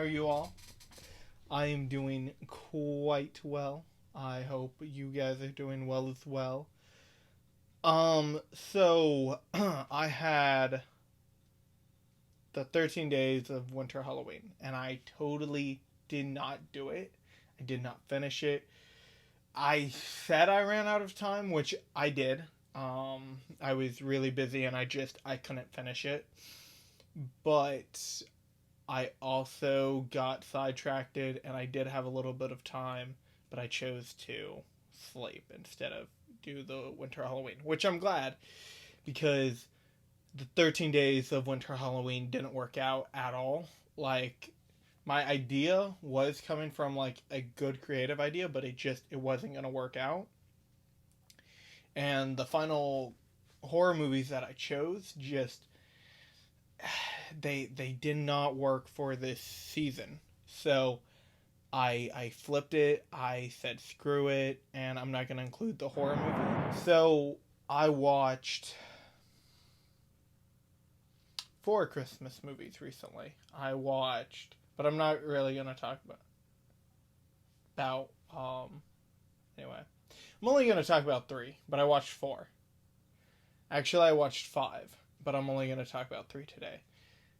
are you all? I am doing quite well. I hope you guys are doing well as well. So I had the 13 days of Winter Halloween, and I totally did not do it. I did not finish it. I said I ran out of time, which I did. I was really busy, and I couldn't finish it. But I also got sidetracked, and I did have a little bit of time, but I chose to sleep instead of do the Winter Halloween, which I'm glad because the 13 days of Winter Halloween didn't work out at all. Like, my idea was coming from like a good creative idea, but it wasn't going to work out. And the final horror movies that I chose just they did not work for this season. So I flipped it. I said screw it, and I'm not gonna include the horror movie. So I watched four Christmas movies recently. I watched, but I'm not really gonna talk about anyway. I'm only gonna talk about three, but I watched four. Actually, I watched five, but I'm only gonna talk about three today.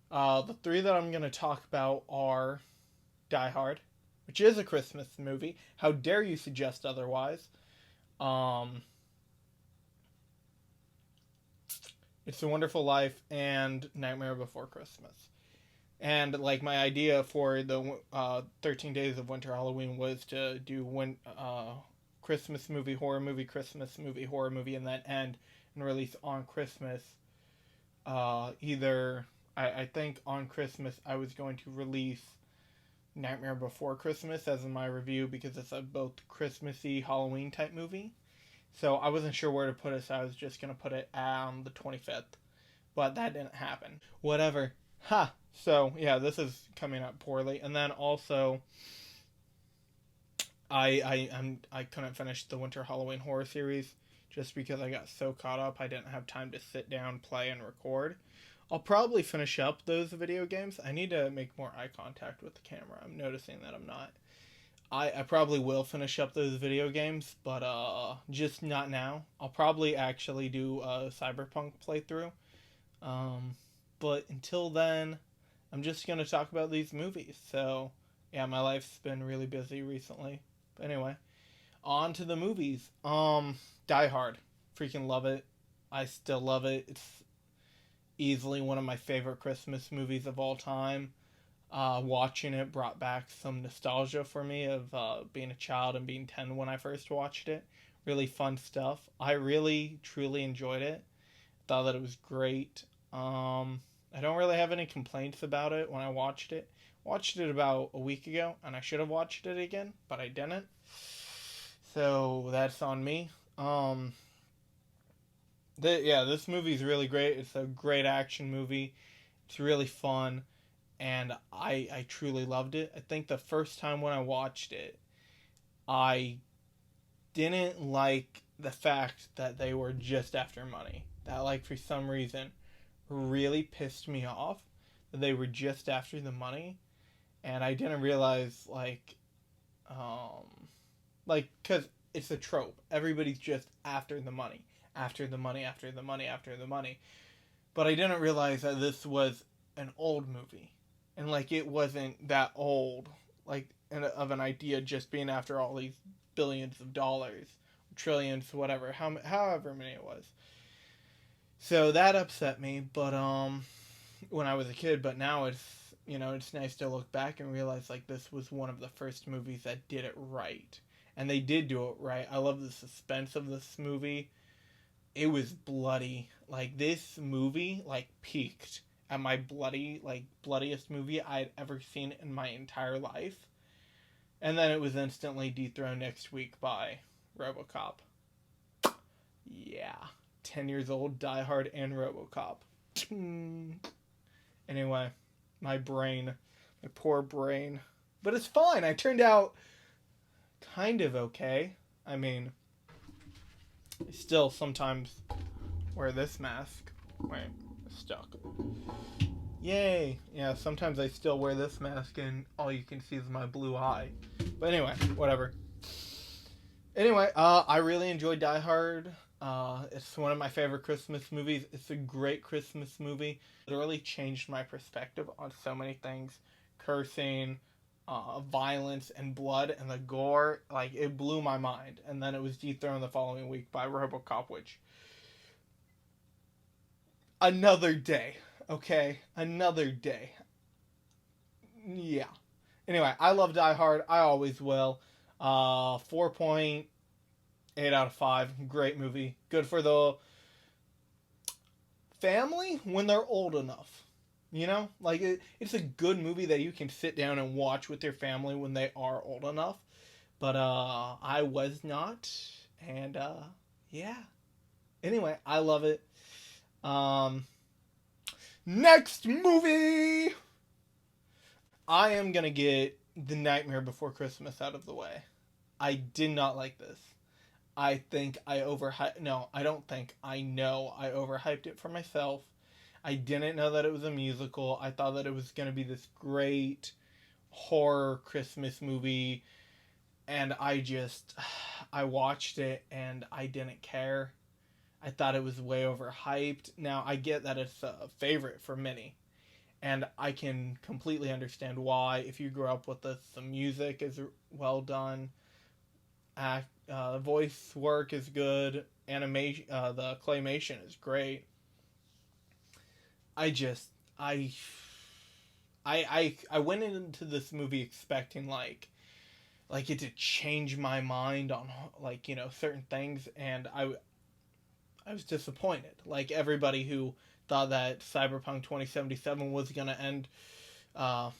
The three that I'm gonna talk about are Die Hard, which is a Christmas movie. How dare you suggest otherwise? Um, it's a Wonderful Life and Nightmare Before Christmas. And like my idea for the 13 Days of Winter Halloween was to do Christmas movie, horror movie, Christmas movie, horror movie, and then end and release on Christmas. I think on Christmas I was going to release Nightmare Before Christmas as in my review because it's a both Christmassy Halloween type movie. So I wasn't sure where to put it, so I was just gonna put it on the 25th. But that didn't happen. Whatever. Ha! So yeah, this is coming up poorly. And then also I couldn't finish the Winter Halloween horror series just because I got so caught up I didn't have time to sit down, play, and record. I'll probably finish up those video games. I need to make more eye contact with the camera. I'm noticing that I'm not. I probably will finish up those video games, but just not now. I'll probably actually do a Cyberpunk playthrough. Um, but until then, I'm just gonna talk about these movies. So yeah, my life's been really busy recently. But anyway, on to the movies. Die Hard, freaking love it. I still love it. It's easily one of my favorite Christmas movies of all time. Watching it brought back some nostalgia for me of being a child and being 10 when I first watched it. Really fun stuff. I really, truly enjoyed it. Thought that it was great. I don't really have any complaints about it when I watched it. Watched it about a week ago, and I should have watched it again, but I didn't. So that's on me. This movie is really great. It's a great action movie. It's really fun, and I truly loved it. I think the first time when I watched it, I didn't like the fact that they were just after money. That, like, for some reason, really pissed me off that they were just after the money, and I didn't realize, because it's a trope. Everybody's just after the money, after the money, after the money, after the money. But I didn't realize that this was an old movie, and like it wasn't that old, like of an idea just being after all these billions of dollars, trillions, whatever, however many it was. So that upset me, but when I was a kid, but now it's nice to look back and realize like this was one of the first movies that did it right. And they did do it right. I love the suspense of this movie. It was bloody. Like this movie like peaked at my bloodiest movie I'd ever seen in my entire life. And then it was instantly dethroned next week by RoboCop. Yeah. 10 years old, Die Hard, and RoboCop. Anyway, my poor brain. But it's fine. I turned out kind of okay. I mean, I still sometimes wear this mask. Wait, it's stuck. Yay! Yeah, sometimes I still wear this mask and all you can see is my blue eye. But anyway, whatever. Anyway, I really enjoyed Die Hard. It's one of my favorite Christmas movies. It's a great Christmas movie. It literally changed my perspective on so many things. Cursing, violence, and blood, and the gore. Like, it blew my mind. And then it was dethroned the following week by RoboCop, which... Another day. Okay? Another day. Yeah. Anyway, I love Die Hard. I always will. 4.8 out of 5. Great movie. Good for the family when they're old enough. You know? Like, it's a good movie that you can sit down and watch with your family when they are old enough. But, I was not. And, yeah. Anyway, I love it. Next movie! I am gonna get The Nightmare Before Christmas out of the way. I did not like this. I think I overhyped. No, I don't think. I know I overhyped it for myself. I didn't know that it was a musical. I thought that it was gonna be this great horror Christmas movie, and I watched it and I didn't care. I thought it was way overhyped. Now, I get that it's a favorite for many, and I can completely understand why. If you grew up with this, the music is well done, the voice work is good, animation, the claymation is great. I just, I went into this movie expecting like it to change my mind on like certain things, and I was disappointed. Like everybody who thought that Cyberpunk 2077 was going to end uh,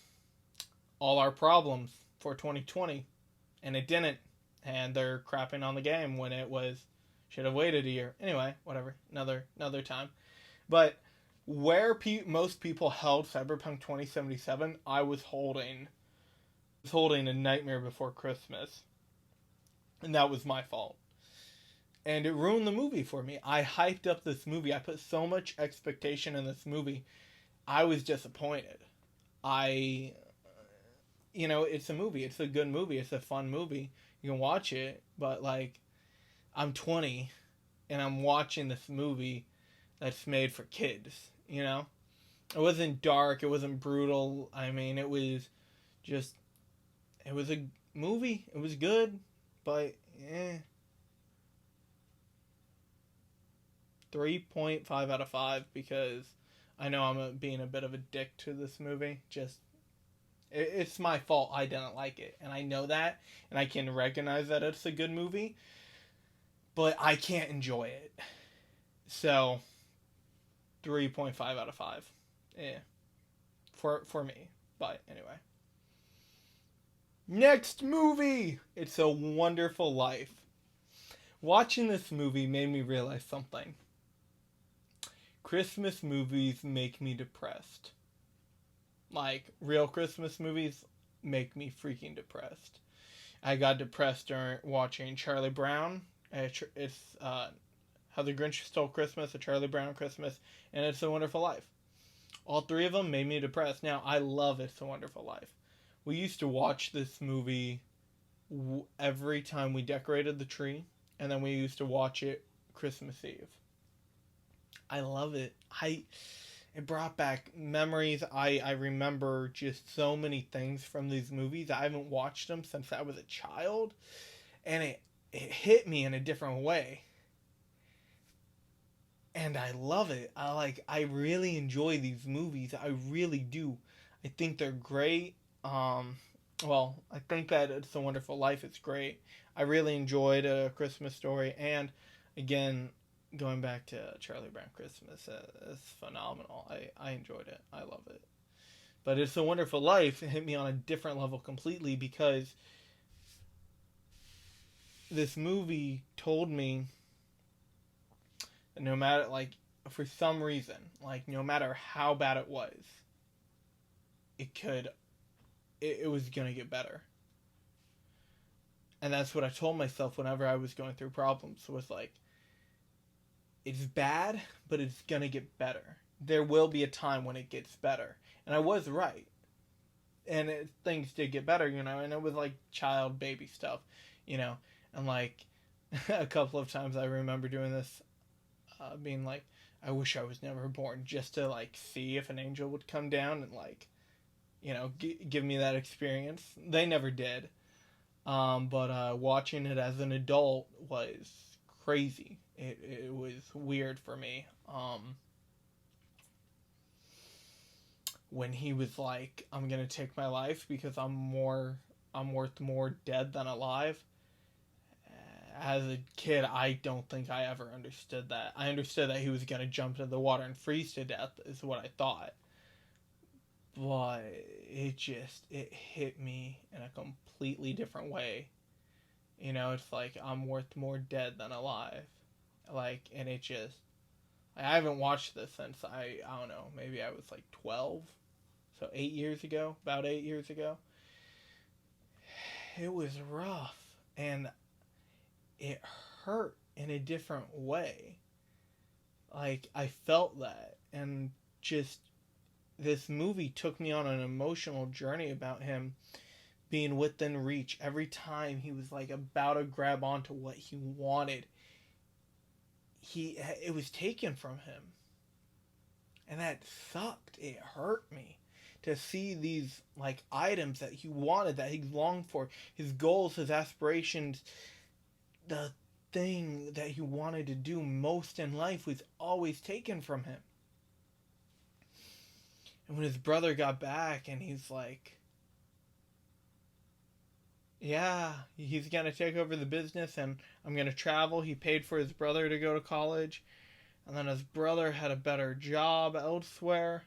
all our problems for 2020, and it didn't. And they're crapping on the game when it was should have waited a year. Anyway, whatever. Another time. But where most people held Cyberpunk 2077, I was holding A Nightmare Before Christmas, and that was my fault. And it ruined the movie for me. I hyped up this movie. I put so much expectation in this movie. I was disappointed. I, it's a movie. It's a good movie. It's a fun movie. You can watch it, but like, I'm 20 and I'm watching this movie that's made for kids, It wasn't dark. It wasn't brutal. I mean, it was a movie. It was good, but 3.5 out of 5 because I know I'm being a bit of a dick to this movie. It's my fault I didn't like it, and I know that, and I can recognize that it's a good movie, but I can't enjoy it. So 3.5 out of 5. Yeah. For me. But anyway. Next movie! It's a Wonderful Life. Watching this movie made me realize something. Christmas movies make me depressed. Like, real Christmas movies make me freaking depressed. I got depressed during watching Charlie Brown. It's How the Grinch Stole Christmas, A Charlie Brown Christmas, and It's a Wonderful Life. All three of them made me depressed. Now, I love It's a Wonderful Life. We used to watch this movie every time we decorated the tree, and then we used to watch it Christmas Eve. I love it. It brought back memories. I remember just so many things from these movies. I haven't watched them since I was a child, and it hit me in a different way. And I love it. I really enjoy these movies. I really do. I think they're great. I think that It's a Wonderful Life is great. I really enjoyed A Christmas Story, and again, going back to Charlie Brown Christmas, it's phenomenal. I enjoyed it. I love it. But It's a Wonderful Life hit me on a different level completely because this movie told me that no matter, for some reason, no matter how bad it was, it was going to get better. And that's what I told myself whenever I was going through problems, was like, it's bad, but it's gonna get better. there will be a time when it gets better. And I was right. And things did get better, and it was like child baby stuff, and like a couple of times I remember doing this, being like, I wish I was never born, just to like see if an angel would come down and like, give me that experience. They never did. But watching it as an adult was crazy. It was weird for me. When he was like, I'm gonna take my life because I'm worth more dead than alive. As a kid, I don't think I ever understood that. I understood that he was gonna jump into the water and freeze to death, is what I thought. But it hit me in a completely different way. It's like I'm worth more dead than alive. Like, and it just, I haven't watched this since I don't know, maybe I was like 12. So 8 years ago, about 8 years ago. It was rough, and it hurt in a different way. Like, I felt that, and just this movie took me on an emotional journey about him being within reach. Every time he was like about to grab onto what he wanted, it was taken from him. And that sucked. It hurt me to see these like items that he wanted, that he longed for, his goals, his aspirations, the thing that he wanted to do most in life was always taken from him. And when his brother got back and he's like, yeah, he's going to take over the business and I'm going to travel. He paid for his brother to go to college. And then his brother had a better job elsewhere.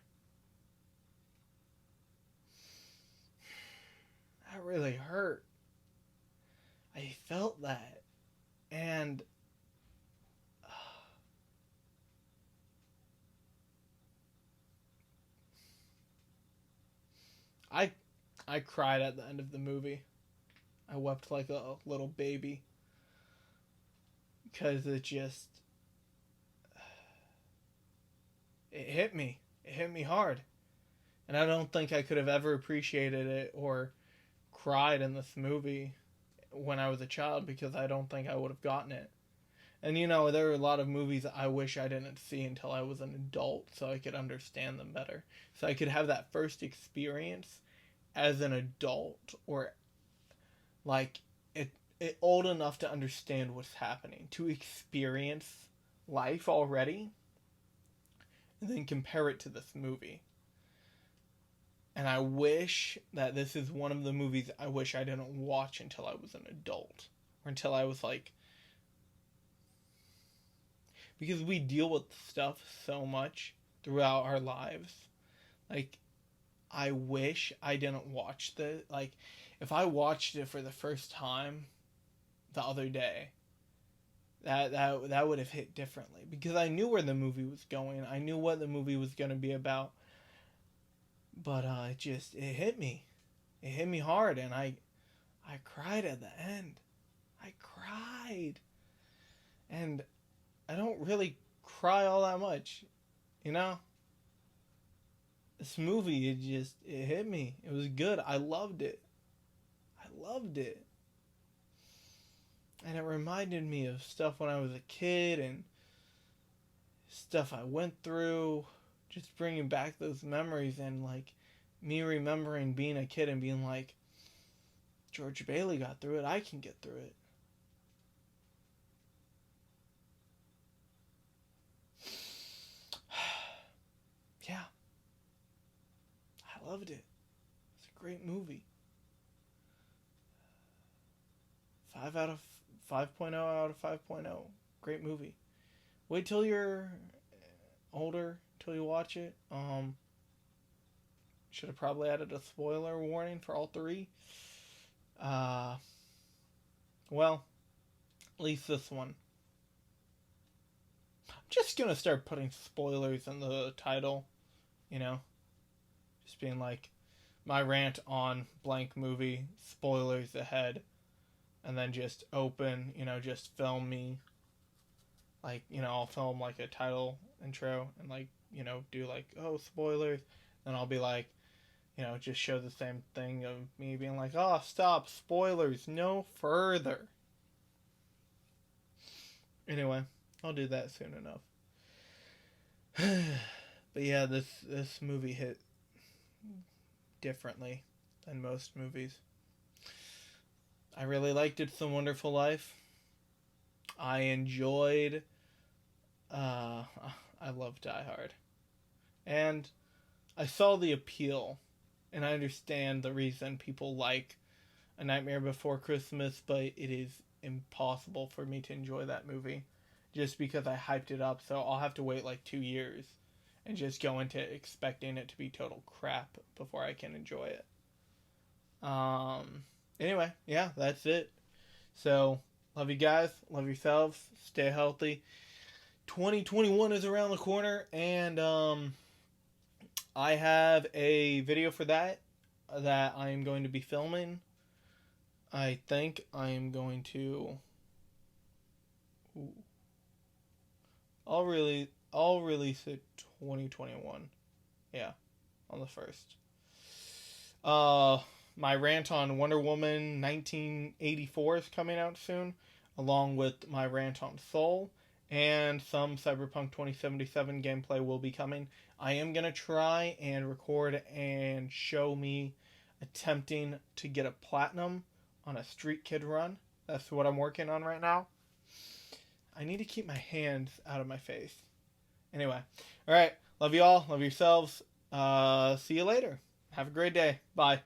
That really hurt. I felt that. And I I cried at the end of the movie. I wept like a little baby because it hit me. It hit me hard. And I don't think I could have ever appreciated it or cried in this movie when I was a child because I don't think I would have gotten it. And there are a lot of movies that I wish I didn't see until I was an adult so I could understand them better. So I could have that first experience as an adult, or like it old enough to understand what's happening, to experience life already, and then compare it to this movie. And I wish that this is one of the movies I wish I didn't watch until I was an adult. Or until I was like... Because we deal with stuff so much throughout our lives. Like, I wish I didn't watch the... Like, if I watched it for the first time the other day, that would have hit differently. Because I knew where the movie was going. I knew what the movie was going to be about. But it hit me. It hit me hard, and I cried at the end. I cried. And I don't really cry all that much, This movie, it hit me. It was good. I loved it. I loved it. And it reminded me of stuff when I was a kid and stuff I went through. Just bringing back those memories and like me remembering being a kid and being like, George Bailey got through it, I can get through it. Yeah. I loved it. It's a great movie. 5.0 out of 5.0. Great movie. Wait till you're older till you watch it. Should have probably added a spoiler warning for all three. Well, at least this one. I'm just gonna start putting spoilers in the title, just being like, my rant on blank movie, spoilers ahead, and then just open, just film me, like, I'll film like a title intro and like, do like, oh, spoilers. Then I'll be like, just show the same thing of me being like, oh, stop, spoilers, no further. Anyway, I'll do that soon enough. But yeah, this movie hit differently than most movies. I really liked It's a Wonderful Life. I enjoyed. I love Die Hard, and I saw the appeal, and I understand the reason people like A Nightmare Before Christmas, but it is impossible for me to enjoy that movie just because I hyped it up. So I'll have to wait like 2 years and just go into expecting it to be total crap before I can enjoy it. Anyway, yeah, that's it. So, love you guys. Love yourselves. Stay healthy. 2021 is around the corner, and I have a video for that I am going to be filming. I think I am going to. I'll release it 2021. Yeah, on the 1st. My rant on Wonder Woman 1984 is coming out soon, along with my rant on Soul, and some Cyberpunk 2077 gameplay will be coming. I am going to try and record and show me attempting to get a platinum on a Street Kid run. That's what I'm working on right now. I need to keep my hands out of my face. Anyway, alright, love you all, love yourselves. See you later. Have a great day. Bye.